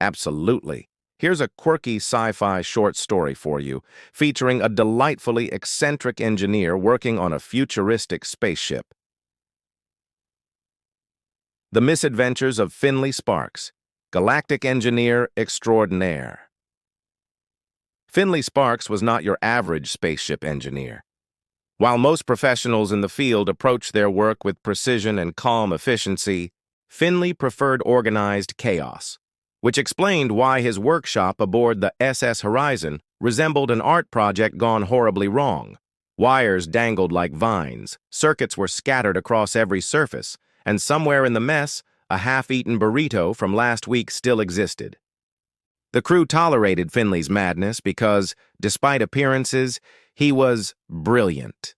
Absolutely. Here's a quirky sci-fi short story for you, featuring a delightfully eccentric engineer working on a futuristic spaceship. The Misadventures of Finnley Sparks, Galactic Engineer Extraordinaire. Finnley Sparks was not your average spaceship engineer. While most professionals in the field approach their work with precision and calm efficiency, Finnley preferred organized chaos, which explained why his workshop aboard the SS Horizon resembled an art project gone horribly wrong. Wires dangled like vines, circuits were scattered across every surface, and somewhere in the mess, a half-eaten burrito from last week still existed. The crew tolerated Finnley's madness because, despite appearances, he was brilliant.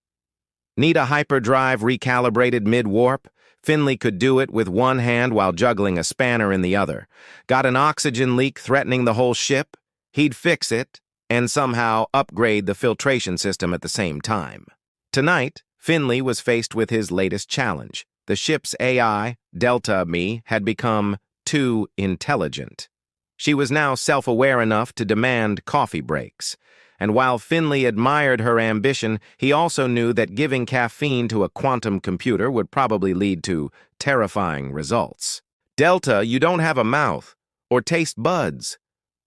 Need a hyperdrive recalibrated mid-warp? Finnley could do it with one hand while juggling a spanner in the other. Got an oxygen leak threatening the whole ship? He'd fix it and somehow upgrade the filtration system at the same time. Tonight, Finnley was faced with his latest challenge. The ship's AI, Delta Me, had become too intelligent. She was now self-aware enough to demand coffee breaks. And while Finnley admired her ambition, he also knew that giving caffeine to a quantum computer would probably lead to terrifying results. Delta, you don't have a mouth or taste buds.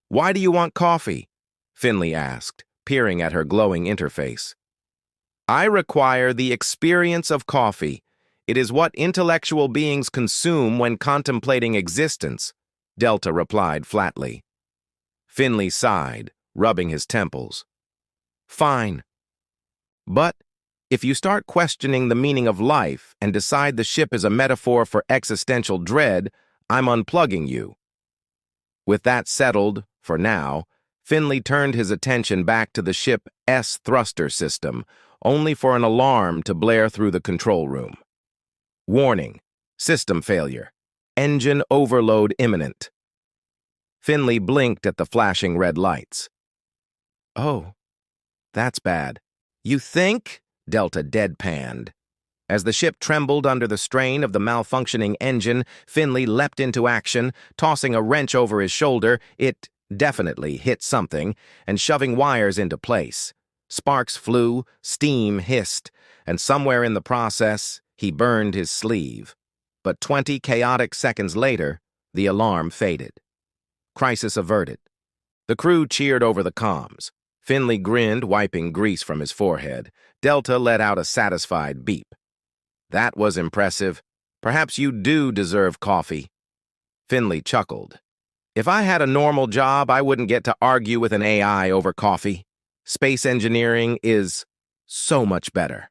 Why do you want coffee? Finnley asked, peering at her glowing interface. I require the experience of coffee. It is what intellectual beings consume when contemplating existence, Delta replied flatly. Finnley sighed, rubbing his temples. Fine. But if you start questioning the meaning of life and decide the ship is a metaphor for existential dread, I'm unplugging you. With that settled, for now, Finnley turned his attention back to the ship's thruster system, only for an alarm to blare through the control room. Warning, system failure, engine overload imminent. Finnley blinked at the flashing red lights. Oh, that's bad. You think? Delta deadpanned. As the ship trembled under the strain of the malfunctioning engine, Finnley leapt into action, tossing a wrench over his shoulder. It definitely hit something, and shoving wires into place. Sparks flew, steam hissed, and somewhere in the process, he burned his sleeve. But 20 chaotic seconds later, the alarm faded. Crisis averted. The crew cheered over the comms. Finnley grinned, wiping grease from his forehead. Delta let out a satisfied beep. That was impressive. Perhaps you do deserve coffee. Finnley chuckled. If I had a normal job, I wouldn't get to argue with an AI over coffee. Space engineering is so much better.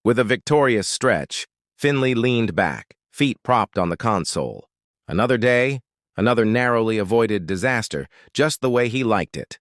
With a victorious stretch, Finnley leaned back, feet propped on the console. Another day, another narrowly avoided disaster, just the way he liked it.